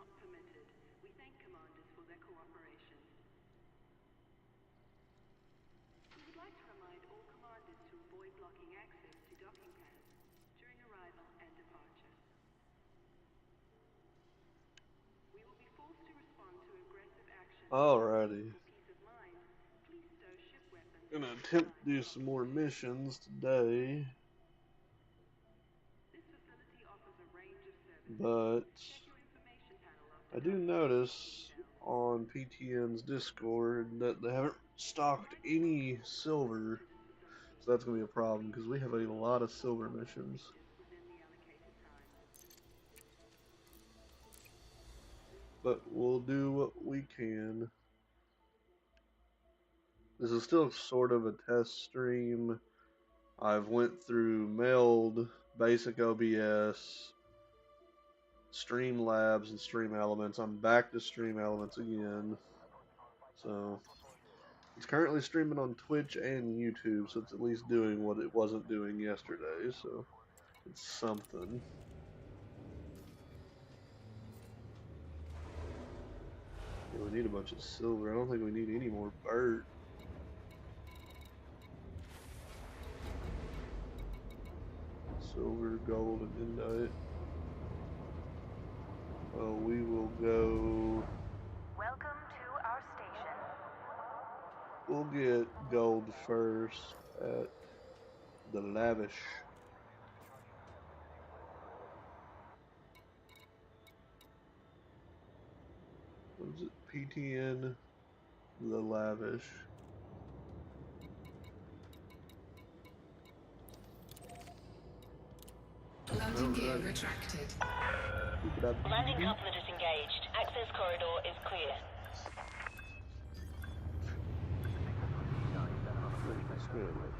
not permitted. We thank commanders for their cooperation. We would like to remind all commanders to avoid blocking access to docking pads during arrival and departure. We will be forced to respond to aggressive action. Alrighty. For peace of mind, please stow ship weapons. Gonna attempt to do some more missions today. This facility offers a range of services. But Check your information panel I after do covering notice details. on PTN's Discord that they haven't stocked any silver, so that's gonna be a problem because we have a lot of silver missions. Within the allocated time. But we'll do what we can. This is still sort of a test stream. I've went through Meld, Basic OBS, Streamlabs, and Stream Elements. I'm back to Stream Elements again. So it's currently streaming on Twitch and YouTube, so it's at least doing what it wasn't doing yesterday, so it's something. Yeah, we need a bunch of silver. I don't think we need any more dirt. Silver, gold, and indite. Oh, we will go. Welcome to our station. We'll get gold first at the Lavish. What is it? PTN, the Lavish. Landing gear retracted. Landing coupler disengaged. Access corridor is clear.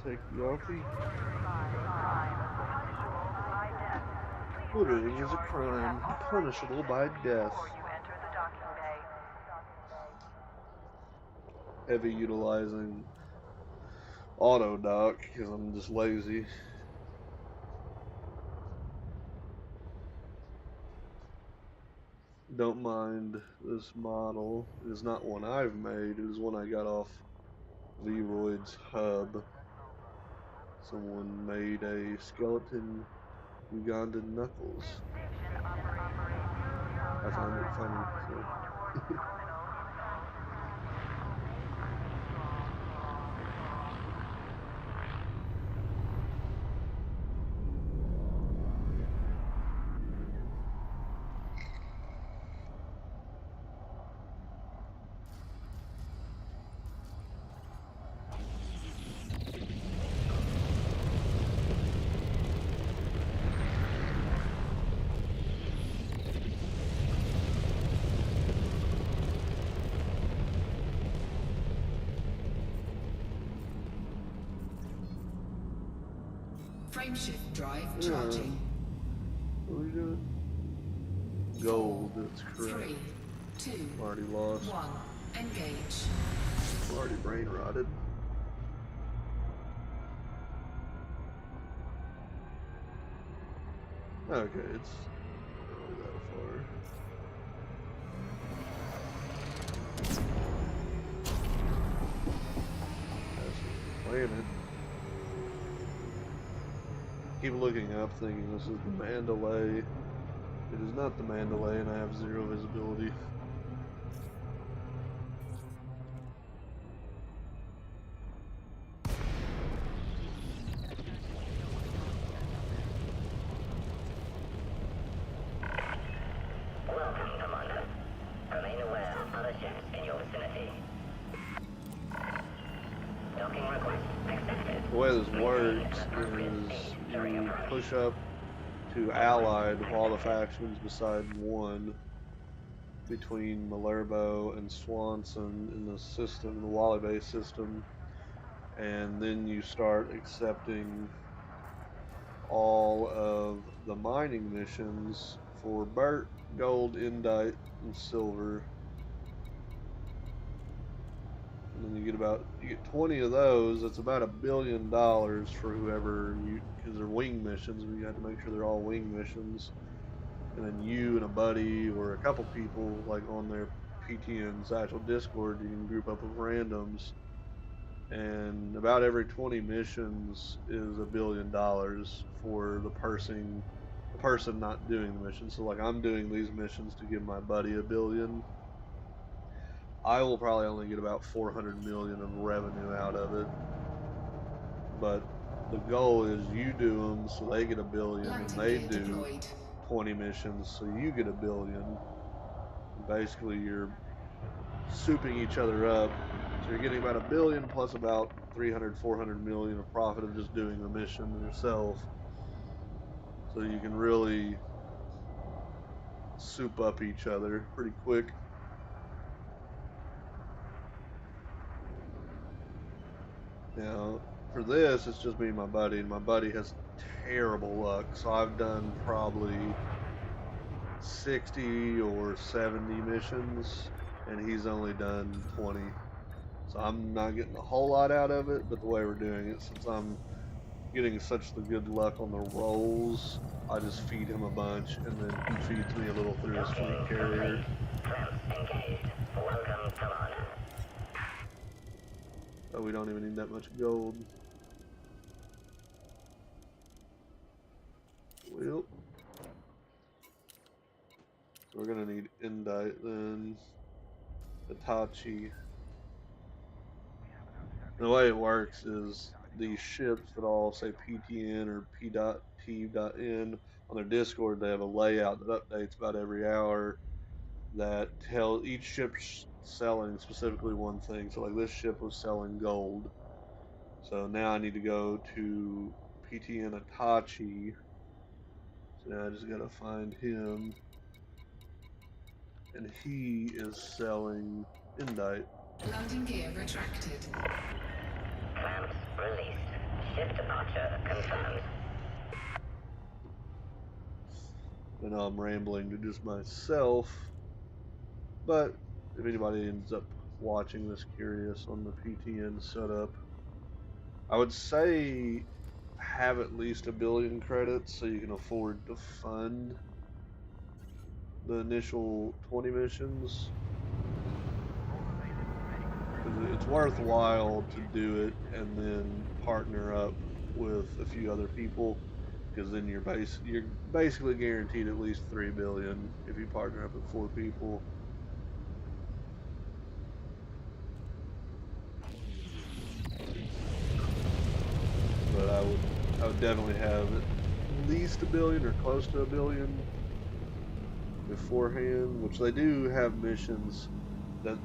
Take the Alfie. Littering is a crime punishable by death. Heavy utilizing auto dock because I'm just lazy. Don't mind this model. It is not one I've made. It is one I got off Leroyd's hub. Someone made a skeleton Ugandan Knuckles. I found it funny. So. Frameshift drive charging. What are we doing? Gold, that's correct. 3, 2, Already lost. 1. Engage. Already brain rotted. Okay, it's not really that far. That's the planet. Keep looking up thinking this is the Mandalay. It is not the Mandalay and I have zero visibility. Welcome, Commander. Remain aware of other ships in your vicinity. Docking request accepted. The way this works is you push up to Allied of all the factions beside one between Malerbo and Swanson in the system, the Wally Bay system, and then you start accepting all of the mining missions for Burt, gold, indite, and silver. And then you get 20 of those. That's about $1 billion for whoever you, because they're wing missions, and you have to make sure they're all wing missions. and then you and a buddy or a couple people like on their PTN's actual Discord, you can group up of randoms, and about every 20 missions is $1 billion for the person not doing the mission. So like I'm doing these missions to give my buddy $1 billion. I will probably only get about 400 million of revenue out of it, but the goal is you do them so they get $1 billion, and Landing they gear do deployed. 20 missions so you get $1 billion. Basically, you're souping each other up, so you're getting about $1 billion plus about 300, 400 million of profit of just doing the mission yourself. So you can really soup up each other pretty quick. Now, for this, it's just me and my buddy, and my buddy has terrible luck. So I've done probably 60 or 70 missions, and he's only done 20. So I'm not getting a whole lot out of it, but the way we're doing it, since I'm getting such the good luck on the rolls, I just feed him a bunch, and then he feeds me a little through his fleet carrier. Oh, we don't even need that much gold. Well, so we're gonna need Indite then. Hitachi. The way it works is these ships that all say PTN or P.T.N on their Discord, they have a layout that updates about every hour that tells each ship's selling specifically one thing. So like this ship was selling gold. So now I need to go to PTN Hitachi. So now I just gotta find him. And he is selling Indite. Landing gear retracted. Clamps released. Ship departure confirmed. I know I'm rambling to just myself, but if anybody ends up watching this curious on the PTN setup, I would say have at least 1 billion credits so you can afford to fund the initial 20 missions. Because it's worthwhile to do it and then partner up with a few other people, because then you're basically guaranteed at least 3 billion if you partner up with 4 people. But I would definitely have at least 1 billion or close to 1 billion beforehand, which they do have missions that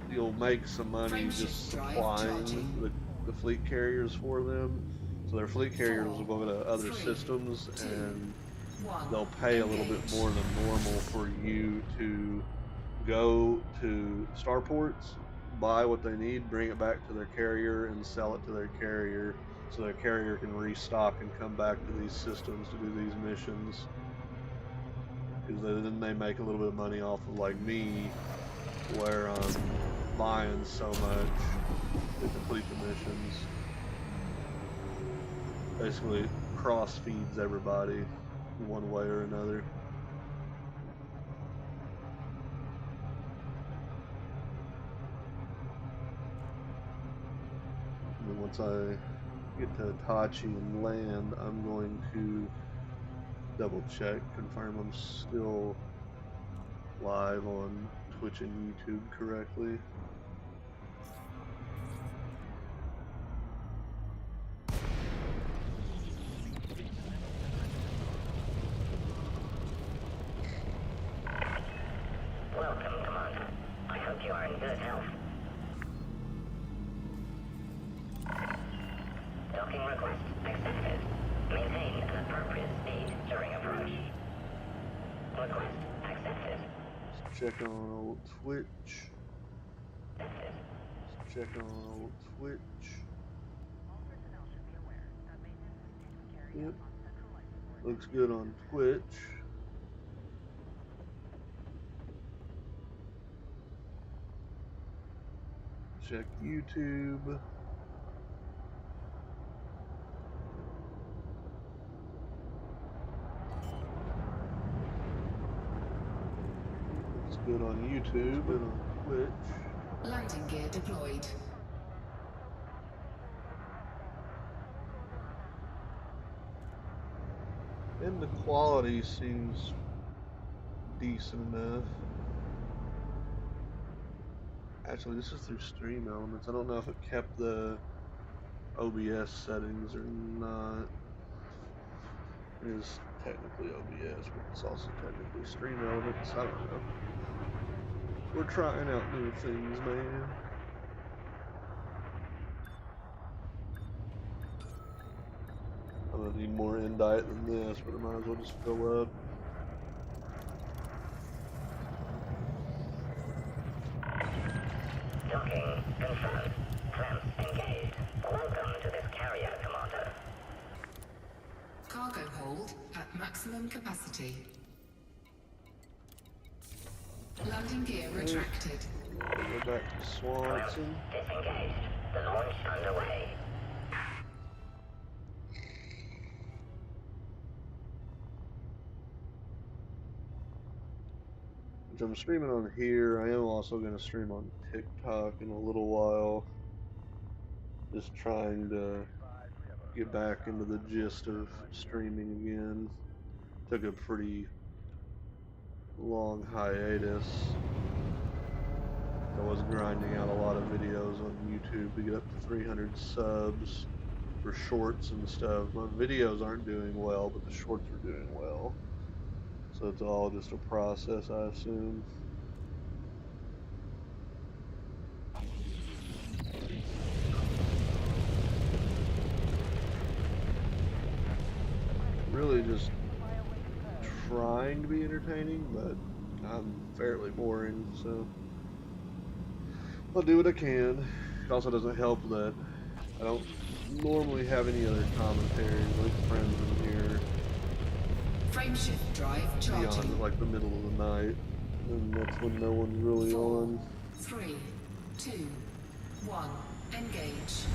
you'll make some money just supplying the fleet carriers for them. So their fleet carriers will go to other systems, and they'll pay a little bit more than normal for you to go to starports, buy what they need, bring it back to their carrier, and sell it to their carrier, so their carrier can restock and come back to these systems to do these missions. Because then they make a little bit of money off of, like me, where I'm buying so much to complete the missions. Basically, it cross feeds everybody in one way or another. And then once I get to Hitachi and land, I'm going to double check, confirm I'm still live on Twitch and YouTube correctly. Welcome, Commander. I hope you are in good health. Docking request accepted. Maintain an appropriate speed during approach. Request accepted. Let's check on old Twitch. Accepted. Let's check on old Twitch. All personnel should be aware that maintenance is taken care of Yep. on centralized support. Looks good on Twitch. Check YouTube. good on YouTube and on Twitch. Landing gear deployed. And the quality seems decent enough. Actually, this is through Stream Elements. I don't know if it kept the OBS settings or not. It is technically OBS, but it's also technically Stream Elements. I don't know. We're trying out new things, man. I'm gonna need more indite than this, but I might as well just fill up. Docking confirmed. Clamps engaged. Welcome to this carrier, Commander. Cargo hold at maximum capacity. Landing gear retracted. Go back to Swanson. Disengaged. The launch underway. Which I'm streaming on here. I am also going to stream on TikTok in a little while. Just trying to get back into the gist of streaming again. Took a pretty long hiatus. I was grinding out a lot of videos on YouTube to get up to 300 subs for shorts and stuff. My videos aren't doing well, but the shorts are doing well. So it's all just a process, I assume. Really just trying to be entertaining, but I'm fairly boring, so I'll do what I can. It also doesn't help that I don't normally have any other commentary, like friends in here. Frameshift drive charging. Beyond like the middle of the night, and that's when no one's really 4, on. 3, 2, 1. Engage.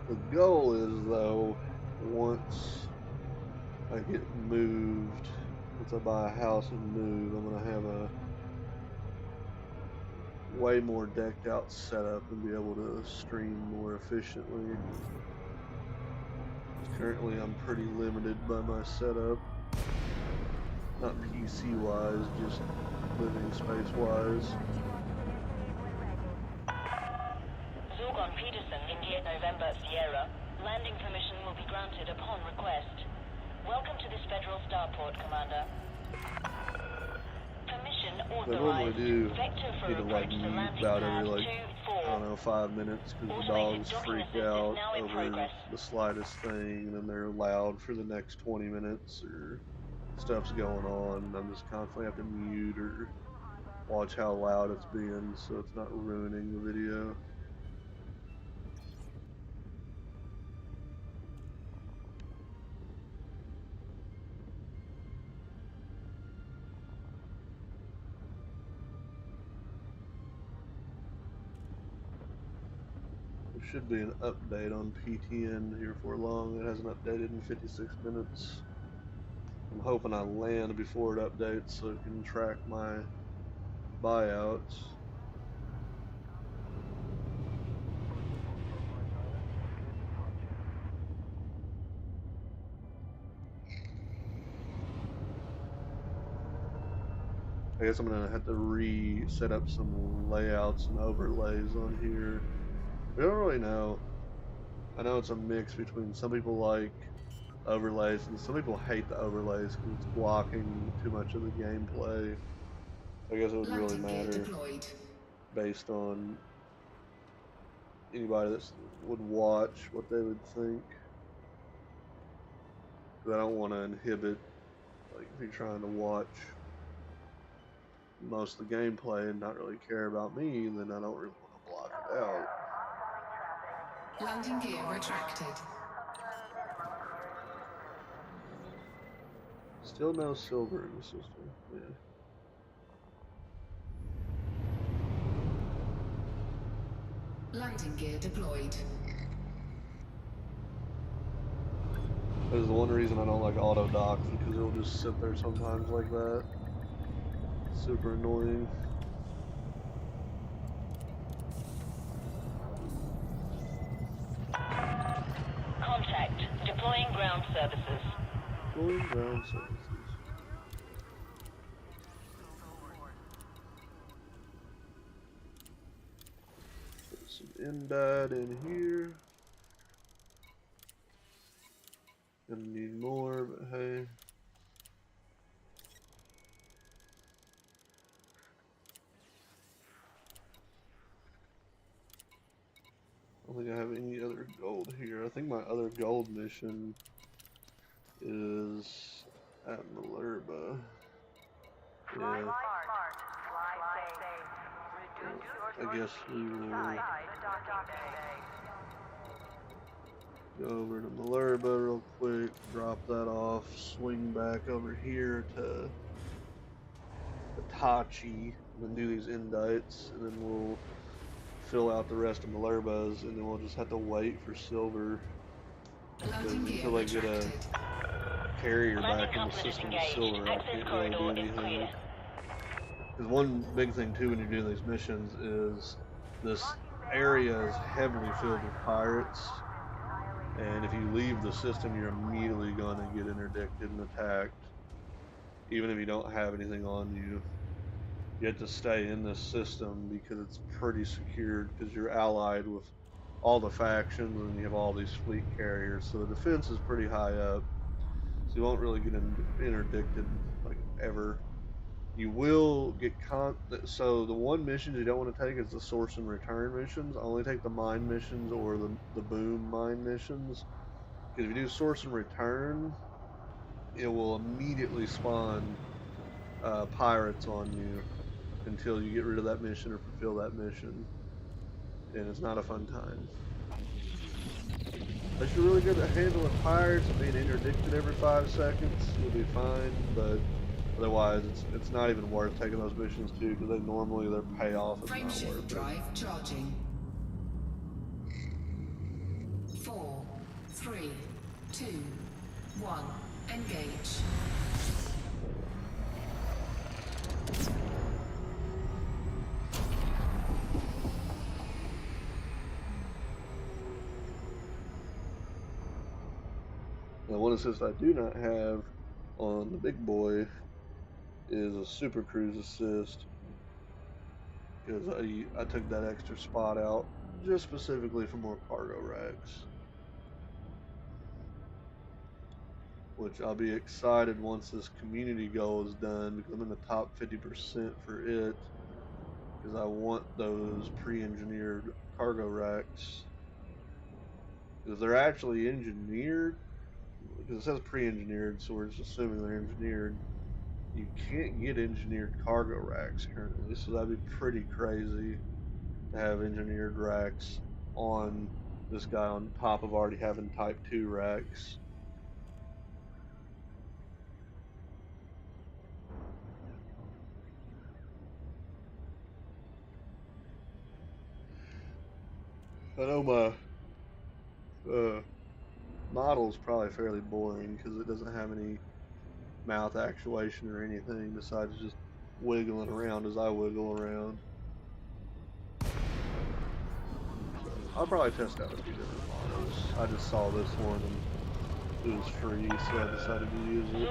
The goal is, though, once I get moved, once I buy a house and move, I'm gonna have a way more decked out setup and be able to stream more efficiently. Currently, I'm pretty limited by my setup. Not PC wise, just living space wise. Zorgon Peterson, India November Sierra. Landing permission will be granted upon request. Welcome to this federal starport, Commander. Permission I normally authorized. do Vector for need to like approach to mute landing about pad every like 2-4. I don't know 5 minutes because the Automated dogs docking freak assist is out now in over progress. the slightest thing, and then they're loud for the next 20 minutes or stuff's going on, and I'm just constantly have to mute or watch how loud it's being so it's not ruining the video. There should be an update on PTN here for long. It hasn't updated in 56 minutes. I'm hoping I land before it updates so it can track my buyouts. I guess I'm gonna have to reset up some layouts and overlays on here. We don't really know. I know it's a mix between some people like overlays and some people hate the overlays because it's blocking too much of the gameplay. I guess it would really Landing gear matter deployed. based on anybody that would watch what they would think. Because I don't want to inhibit, like if you're trying to watch most of the gameplay and not really care about me, then I don't really want to block it out. Landing gear retracted. Still no silver in the system. Yeah. Landing gear deployed. That is the one reason I don't like auto docks, because it'll just sit there sometimes like that. Super annoying. Contact. Deploying ground services. Deploying ground services. Put some indite in here. Gonna need more, but hey. I don't think I have any other gold here. I think my other gold mission is at Malerba. Yeah. I guess we will go over to Malerba real quick, drop that off, swing back over here to Itachi, and then do these indites, and then we'll fill out the rest of Malerba's, and then we'll just have to wait for silver Landing gear until they get a retracted. carrier Landing back in the complement system with engaged. silver. I Access can't really do corridor is anything. clear. Because one big thing too when you're doing these missions is this area is heavily filled with pirates, and if you leave the system, you're immediately going to get interdicted and attacked, even if you don't have anything on you. You have to stay in this system because it's pretty secured, because you're allied with all the factions and you have all these fleet carriers, so the defense is pretty high up, so you won't really get interdicted like ever. You will get so the one mission you don't want to take is the source and return missions. Only take the mine missions or the boom mine missions, because if you do source and return, it will immediately spawn pirates on you until you get rid of that mission or fulfill that mission, and it's not a fun time. Unless you're really good at handling pirates and being interdicted every 5 seconds, you'll be fine, but otherwise it's not even worth taking those missions too, because their payoff is not Frameshift worth it. drive charging. 4, 3, 2, 1. Engage. Now, one assist I do not have on the big boy is a super cruise assist, because I took that extra spot out just specifically for more cargo racks, which I'll be excited once this community goal is done, because I'm in the top 50% for it, because I want those pre-engineered cargo racks, because they're actually engineered, because it says pre-engineered, so we're just assuming they're engineered. You can't get engineered cargo racks currently, so that'd be pretty crazy to have engineered racks on this guy on top of already having type 2 racks. I know my model's probably fairly boring because it doesn't have any mouth actuation or anything besides just wiggling around as I wiggle around. So I'll probably test out a few different models. I just saw this one and it was free, so I decided to use it.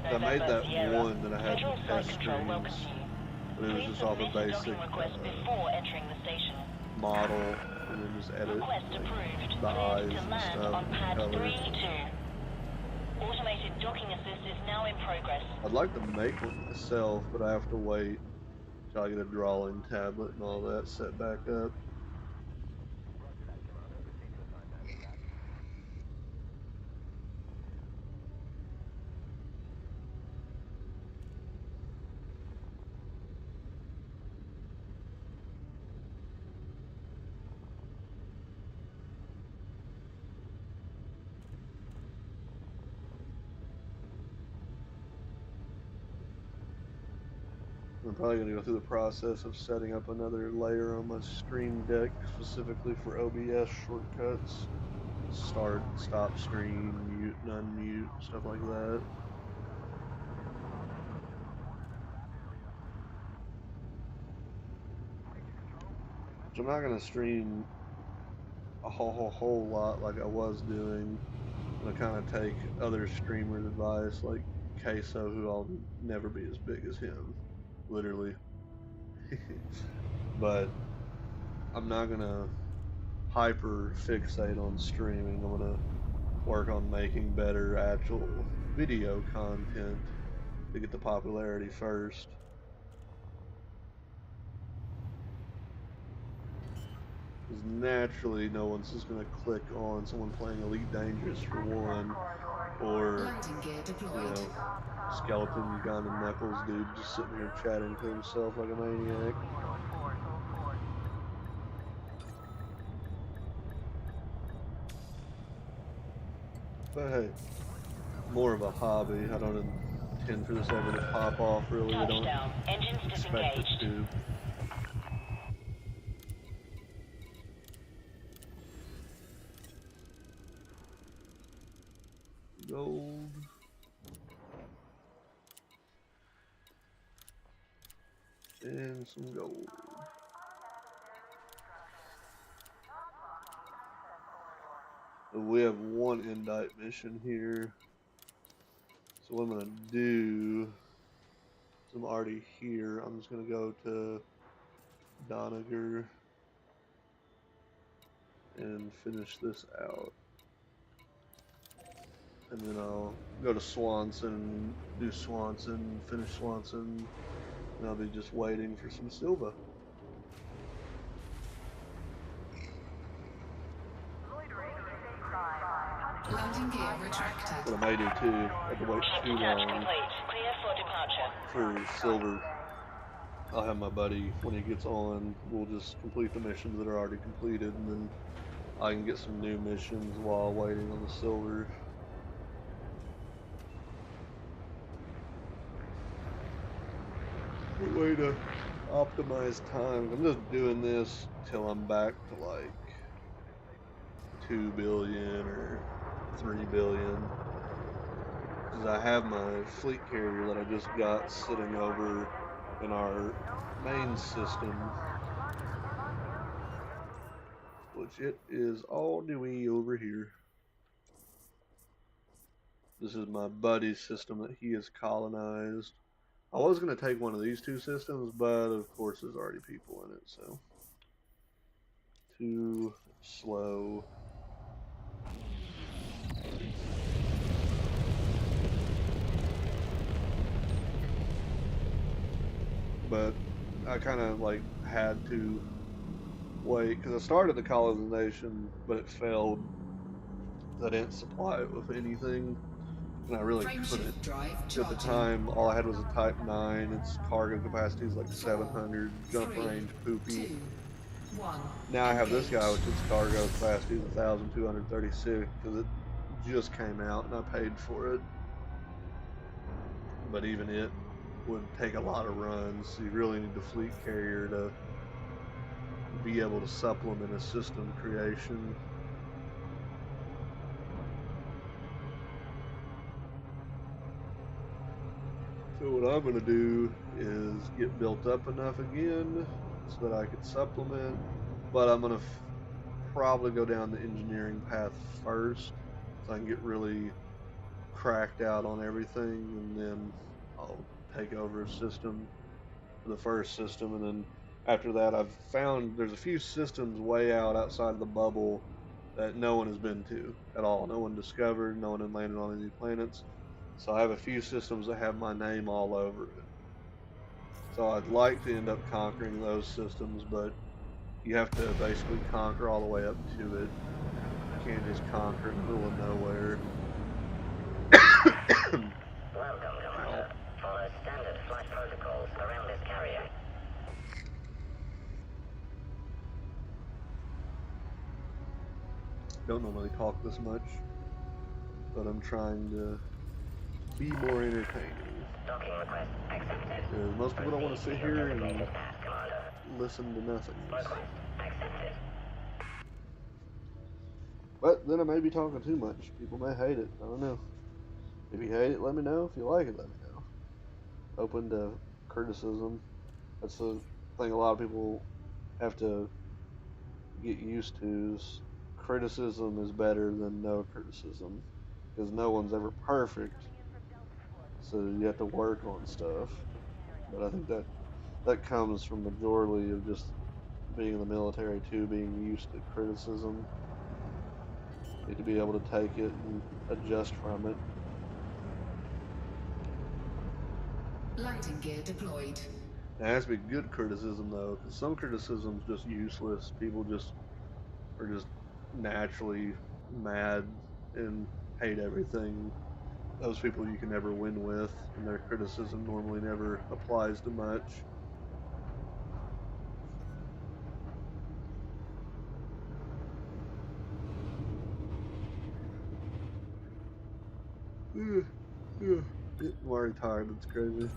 I made that one that I had the test screens, but it was just off a basic model, and then just edit like, the eyes and stuff and colors. Automated docking assist is now in progress. I'd like to make one myself, but I have to wait till I get a drawing tablet and all that set back up. I'm probably going to go through the process of setting up another layer on my stream deck specifically for OBS shortcuts. Start, stop stream, mute and unmute, stuff like that. Which I'm not going to stream a whole lot like I was doing. I'm going to kind of take other streamers' advice, like Queso, who I'll never be as big as him, literally. But I'm not going to hyper fixate on streaming. I'm going to work on making better actual video content to get the popularity first. Because naturally, no one's just going to click on someone playing Elite Dangerous for one, or, Landing gear deployed. you know, skeleton gun and knuckles dude just sitting here chatting to himself like a maniac. But hey, more of a hobby. I don't intend for this ever to pop off, really. I don't Touchdown. Engines expect it disengaged. to. Gold. And some gold. We have one indite mission here. So what I'm going to do, is I'm already here, I'm just going to go to Doniger and finish this out. And then I'll go to Swanson, do Swanson, finish Swanson, and I'll be just waiting for some Silva. Landing gear retracted. But I may do too. I have to wait too Detach long complete. Clear for departure. for Silver. I'll have my buddy, when he gets on, we'll just complete the missions that are already completed, and then I can get some new missions while waiting on the Silver. Good way to optimize time. I'm just doing this till I'm back to like 2 billion or 3 billion. Because I have my fleet carrier that I just got sitting over in our main system, which it is all newy over here. This is my buddy's system that he has colonized. I was going to take one of these two systems, but of course there's already people in it, so too slow. But I kind of like had to wait because I started the colonization, but it failed. I didn't supply it with anything, and I really couldn't. Drive At the charging. time, all I had was a Type 9. Its cargo capacity is like 700. Jump 3, range poopy. 2, 1. Now I have this guy, Engage. which its cargo capacity is 1,236 because it just came out and I paid for it. But even it would take a lot of runs. So you really need the fleet carrier to be able to supplement a system creation. So what I'm going to do is get built up enough again so that I could supplement, but I'm going to probably go down the engineering path first so I can get really cracked out on everything, and then I'll take over a system for the first system, and then after that I've found there's a few systems way out outside of the bubble that no one has been to at all. No one discovered, no one had landed on any planets. So I have a few systems that have my name all over it. So I'd like to end up conquering those systems, but you have to basically conquer all the way up to it. You can't just conquer in the middle of nowhere. Welcome, Commander. Follow standard flight protocols around this carrier. Don't normally talk this much, but I'm trying to be more entertaining. Docking request accepted. Most people don't want to sit Proceed to your here and designated path, Commander. listen to nothingness. Request accepted. But then I may be talking too much. People may hate it. I don't know. If you hate it, let me know. If you like it, let me know. Open to criticism. That's the thing a lot of people have to get used to is criticism is better than no criticism. Because no one's ever perfect. So you have to work on stuff. But I think that comes from majority of just being in the military too, being used to criticism. You need to be able to take it and adjust from it. Landing gear deployed. It has to be good criticism though, because some criticism's just useless. People just are just naturally mad and hate everything. Those people you can never win with, and their criticism normally never applies to much. I'm already tired. It's crazy.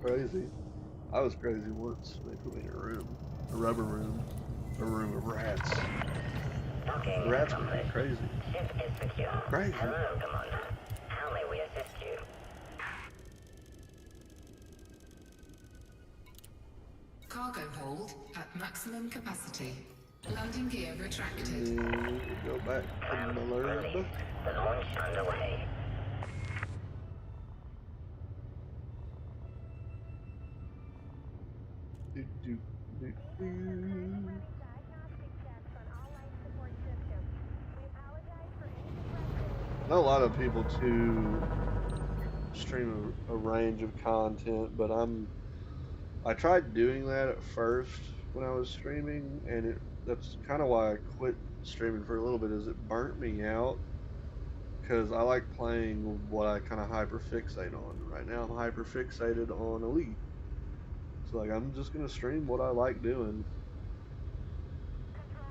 Crazy. I was crazy once. They put me in a rubber room, a room of rats. Docking The rats were accomplished. crazy. Ship is secure. Crazy. Hello, Commander. How may we assist you? Cargo hold at maximum capacity. Landing gear retracted. And we go back to Malurba. Released. The launch underway. Do, do, do, do. I know a lot of people too stream a range of content, but I tried doing that at first when I was streaming, and that's kind of why I quit streaming for a little bit. Is it burnt me out because I like playing what I kind of hyper fixate on. Right now, I'm hyper fixated on Elite. So like I'm just gonna stream what I like doing.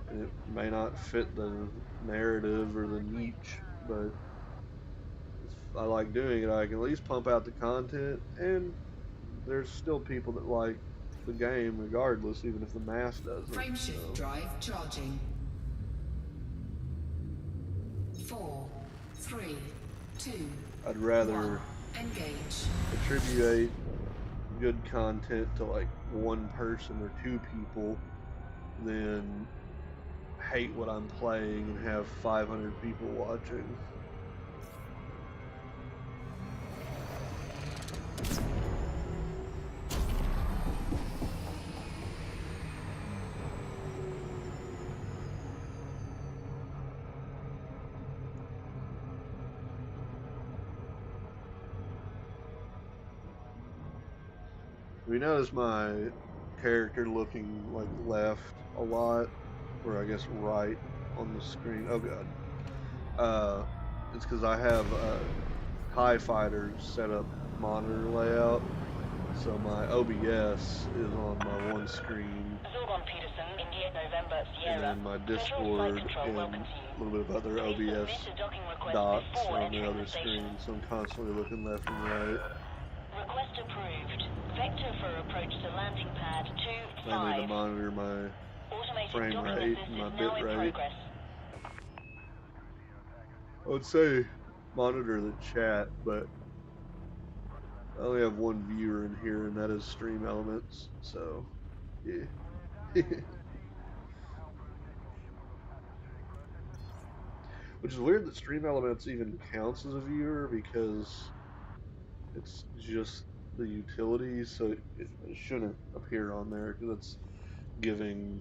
And it may not fit the narrative or the niche, but if I like doing it, I can at least pump out the content, and there's still people that like the game regardless, even if the mass doesn't. Frameshift So. drive charging. 4, 3, 2, I'd rather 1. Engage. attribute good content to like one person or two people than hate what I'm playing and have 500 people watching. We notice my character looking like left a lot, or I guess right on the screen. Oh god. It's because I have TIE Fighter set up monitor layout, so my OBS is on my one screen, Zurgon Peterson, India, November, and Sierra. then my Central Discord Flight Control and welcomes a you. little bit of other Please OBS submit a docking request dots before are on the entering other the station. screen, so I'm constantly looking left and right. Request approved. Vector for approach to landing pad Mainly to 25. monitor my Automated frame docking rate assist and my is bit now in rate. progress. I would say monitor the chat, but I only have one viewer in here, and that is Stream Elements, so yeah. Which is weird that Stream Elements even counts as a viewer because it's just the utility, so it shouldn't appear on there because it's giving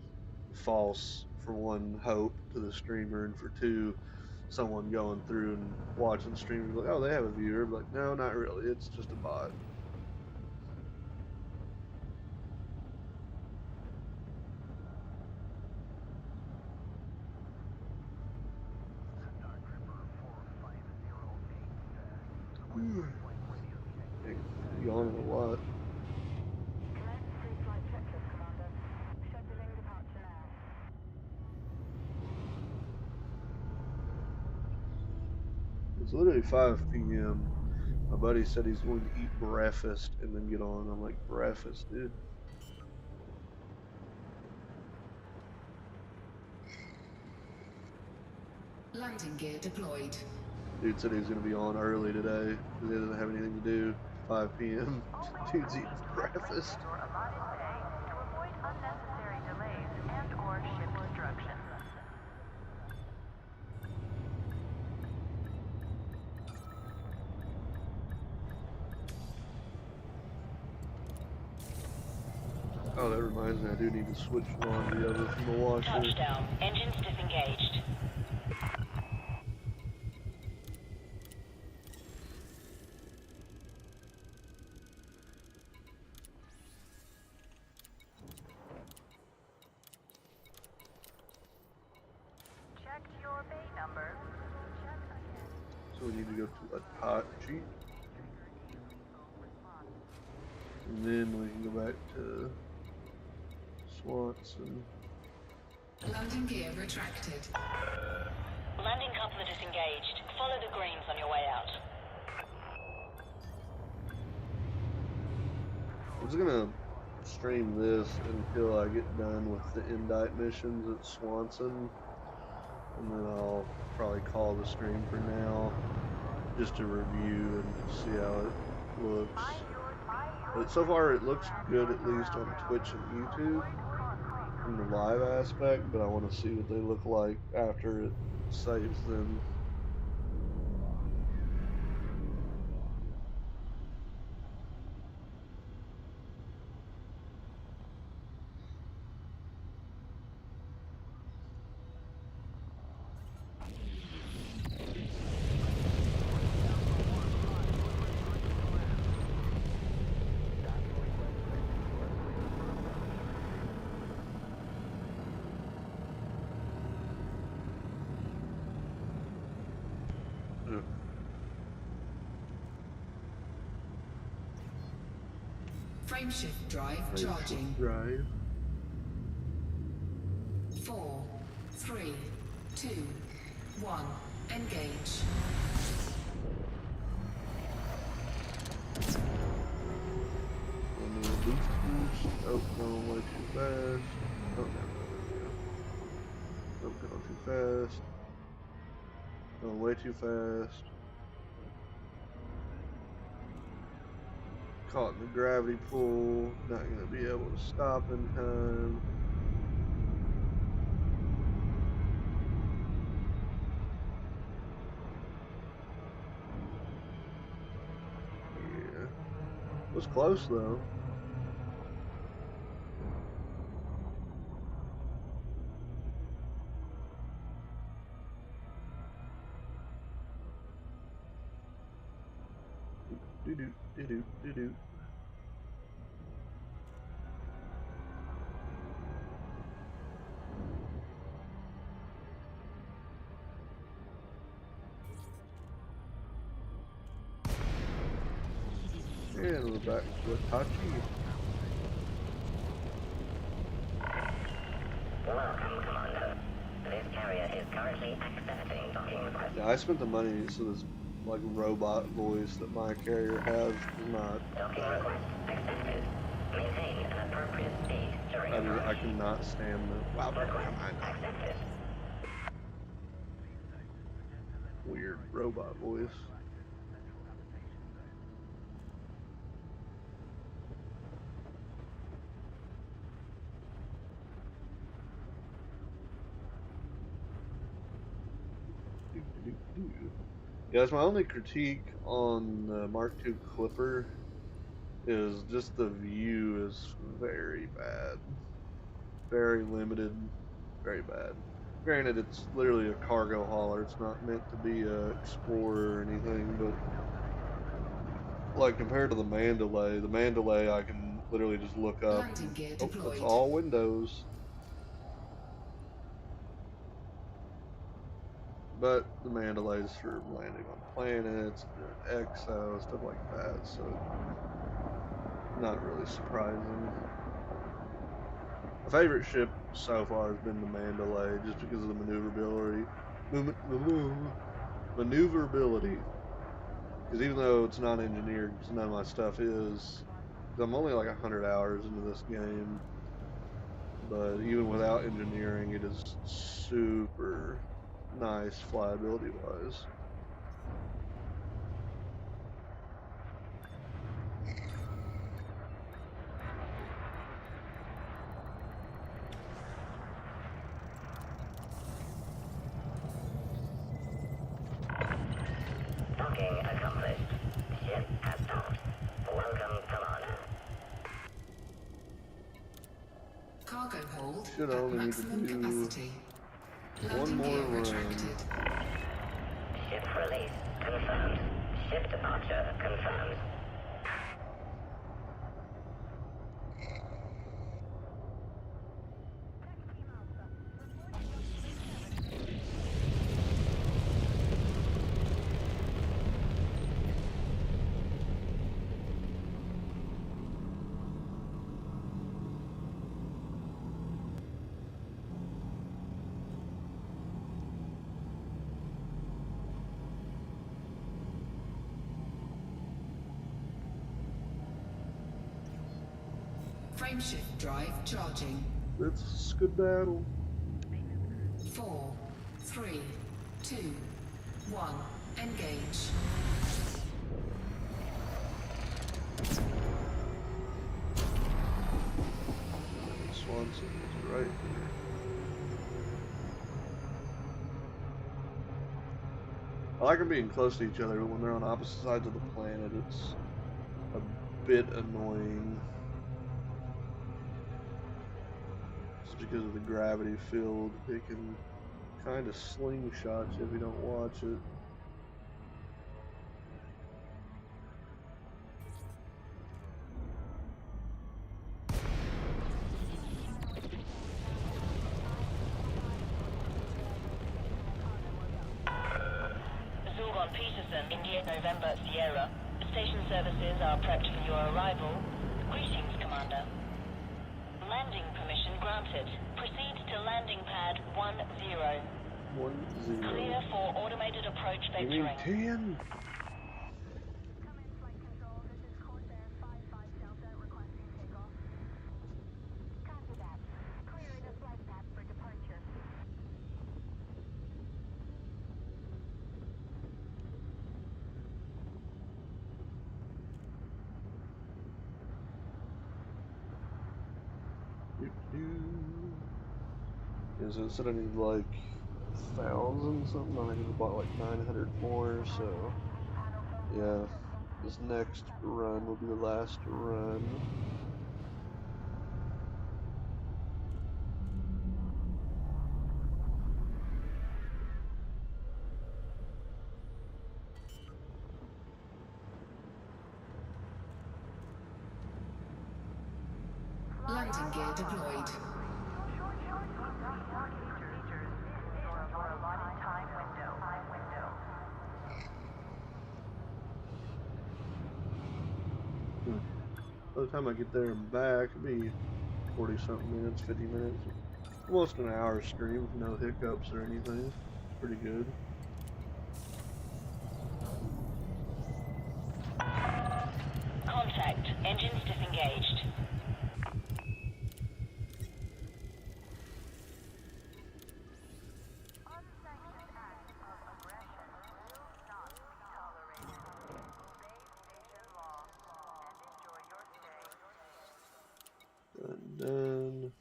false, for one, hope to the streamer, and for two, someone going through and watching the stream and be like, oh, they have a viewer. But like, no, not really. It's just a bot. Yawning a lot. Commence pre-flight checklist, Commander. Scheduling departure now. It's literally 5 p.m. My buddy said he's going to eat breakfast and then get on. I'm like, breakfast, dude. Landing gear deployed. Dude said he was going to be on early today because he doesn't have anything to do. 5 p.m. Dude's eating breakfast. Your allotted bay to avoid unnecessary delays and/or ship destruction. Oh, that reminds me, I do need to switch laundry over from the washer. Touchdown. Engines disengaged. Check your bay number. Check again. So we need to go to Apache. And then we can go back to Swanson. Landing gear retracted. Landing coupler disengaged. Follow the greens on your way out. I'm just gonna stream this until I get done with the Indite missions at Swanson. And then I'll probably call the stream for now, just to review and see how it looks. But so far it looks good, at least on Twitch and YouTube from the live aspect, but I want to see what they look like after it saves them. Frameshift drive charging. Drive. 4, 3, 2, 1. Engage. On the boosters. Oh, going way too fast. Oh, no. Oh, going too fast. Going way too fast. Caught in the gravity pull. Not going to be able to stop in time. Yeah. Was close though. Do-do, do-do, do-do. And we're back to Apache. Welcome, Commander. This carrier is currently accepting docking requests. Yeah, I spent the money so this like robot voice that my carrier has is not. Docking request accepted. Maintain an appropriate speed during I cannot stand the wow, request accepted. weird robot voice. Yeah, that's my only critique on the Mark II Clipper is just the view is very bad. Very limited, very bad. Granted, it's literally a cargo hauler. It's not meant to be a explorer or anything, but like compared to the Mandalay I can literally just look up. Landing gear Oh, deployed. that's all windows. But the Mandalay's for landing on planets, exo, stuff like that, so not really surprising. My favorite ship so far has been the Mandalay, just because of the maneuverability. maneuverability. Because even though it's not engineered, because none of my stuff is, 'cause I'm only like 100 hours into this game, but even without engineering, it is super nice flyability wise. Docking accomplished. Ship has docked. Welcome, Commander. Cargo hold Should at only need to maximum do capacity. one Landing more gear run. retracted. Ship release confirmed. Ship departure confirmed. Frameshift drive charging. Let's skedaddle. 4, 3, 2, 1. Engage. Swanson is right here. I like them being close to each other, but when they're on opposite sides of the planet, it's a bit annoying. Just because of the gravity field, it can kind of slingshot you if you don't watch it. Zurgon Peterson, India November Sierra. Station services are prepped for your arrival. Greetings, Commander. Landing permission granted. Proceed to landing pad 10. 1-0. Clear for automated approach You mean vectoring. 10? Come in, flight control. This is Corsair 55 Delta requesting takeoff. Copy that. Clearing the flight path for departure. Yeah, so it said I need like 1,000 something. I think I bought like 900 more. So yeah, this next run will be the last run. Landing gear deployed. By the time I get there and back, it'll be 40 something minutes, 50 minutes, almost an hour stream with no hiccups or anything. It's pretty good. Contact. Engines disengaged. Unsanctioned acts of aggression will not be tolerated. Obey station law and enjoy your stay. Done.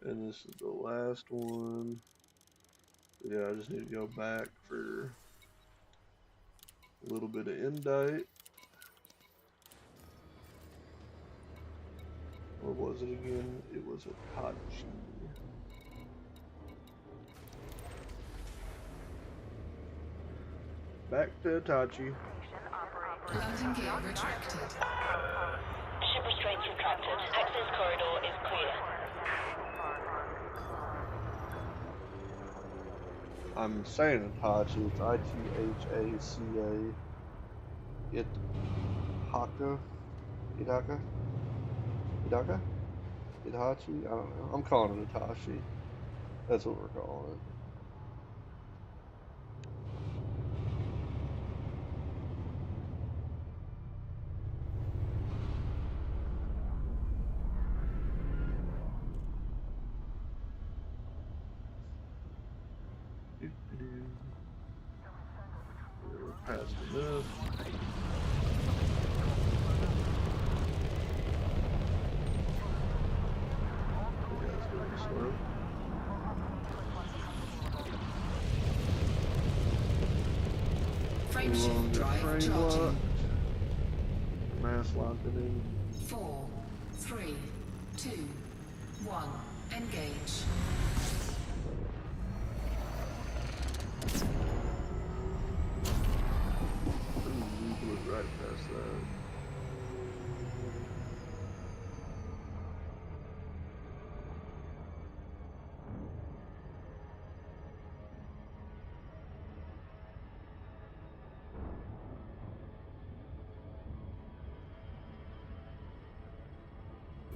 And this is the last one. Yeah, I just need to go back for a little bit of indite. What was it again? It was a Tachi. Back to Tachi. Landing gear retracted. Ship restraints retracted. Access corridor is clear. I'm saying Itachi. It's Ithaca. Ithaca? Ithaca? Ithaca? Itachi? I don't know. I'm calling it Itachi. That's what we're calling it. We're past enough. You guys going slow. Frameshift drive Frame charging. locked. Mass locking in. 4, 3, 2, 1. Engage. Ooh, we blew right past that.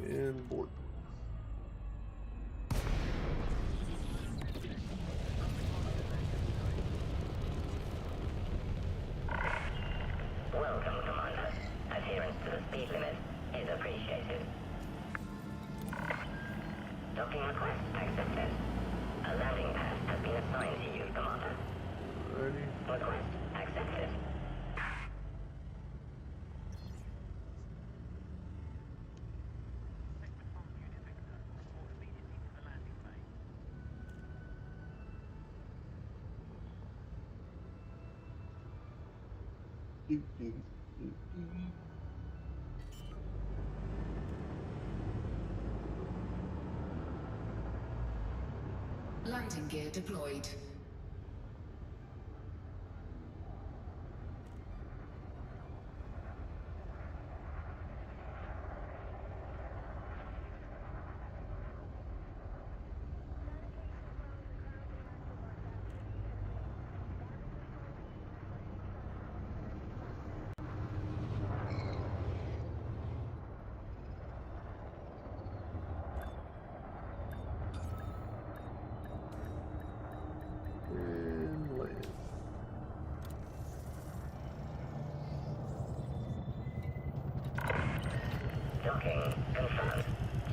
And board. Welcome, Commander. Adherence to the speed limit is appreciated. Docking request accepted. A landing pad has been assigned to you, Commander. Alrighty. Request accepted. Do, do, do, do. Landing gear deployed. And land. Docking confirmed.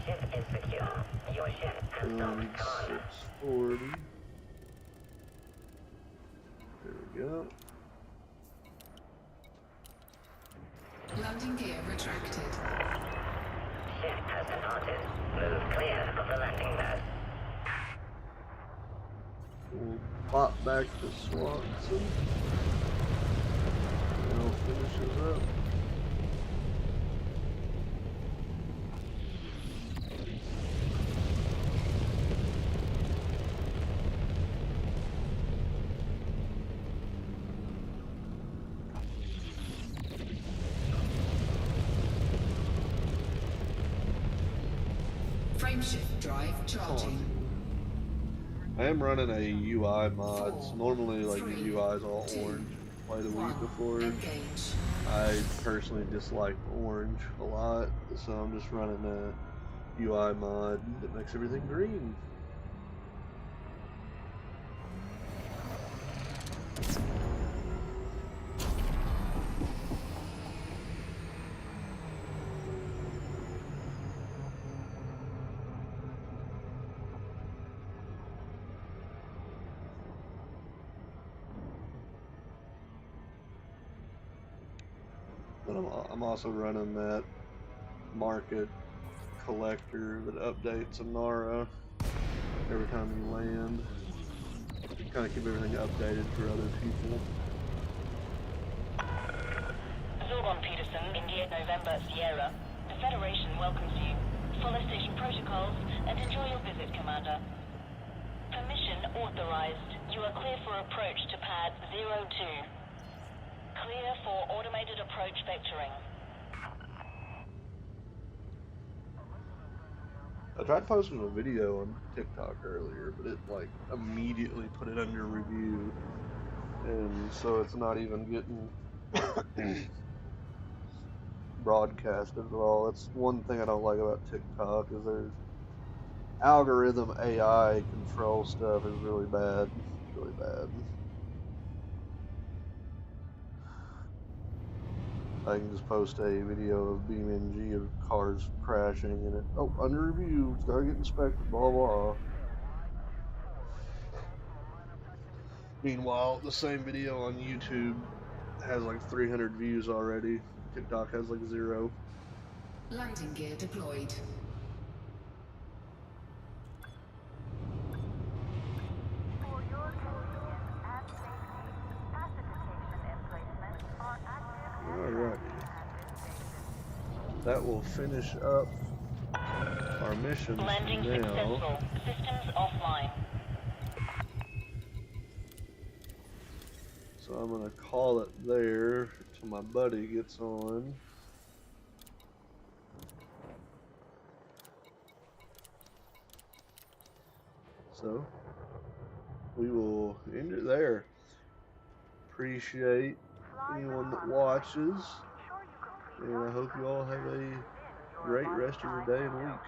Ship is secure. Your ship has docked, Commander. 640. There we go. Landing gear retracted. Ship has departed. Move clear of the landing pad. We'll pop back to Swanson. Now finishes up. Frameshift drive charging. I am running a UI mod. So 4, normally, like 3, the UI is all 2, orange. Played a 1. week before. Engage. I personally dislike orange a lot, so I'm just running a UI mod that makes everything green. But I'm also running that market collector that updates Anara every time you land. Kind of keep everything updated for other people. Zurgon Peterson, India, November, Sierra. The Federation welcomes you. Follow station protocols and enjoy your visit, Commander. Permission authorized. You are clear for approach to pad 02. Clear for automated approach vectoring. I tried posting a video on TikTok earlier, but it like immediately put it under review, and so it's not even getting broadcasted at all. That's one thing I don't like about TikTok is their algorithm AI control stuff is really bad, really bad. I can just post a video of BeamNG of cars crashing and it, oh, under review, it's gotta get inspected, blah blah. Meanwhile, the same video on YouTube has like 300 views already. TikTok has like 0. Landing gear deployed. For your convenience and safety, pacification emplacements are active and Alrighty. at this station. That will finish up our missions Landing for now. successful. Systems offline. So I'm gonna call it there till my buddy gets on. So we will end it there. Appreciate anyone that watches, and I hope you all have a great rest of your day and week.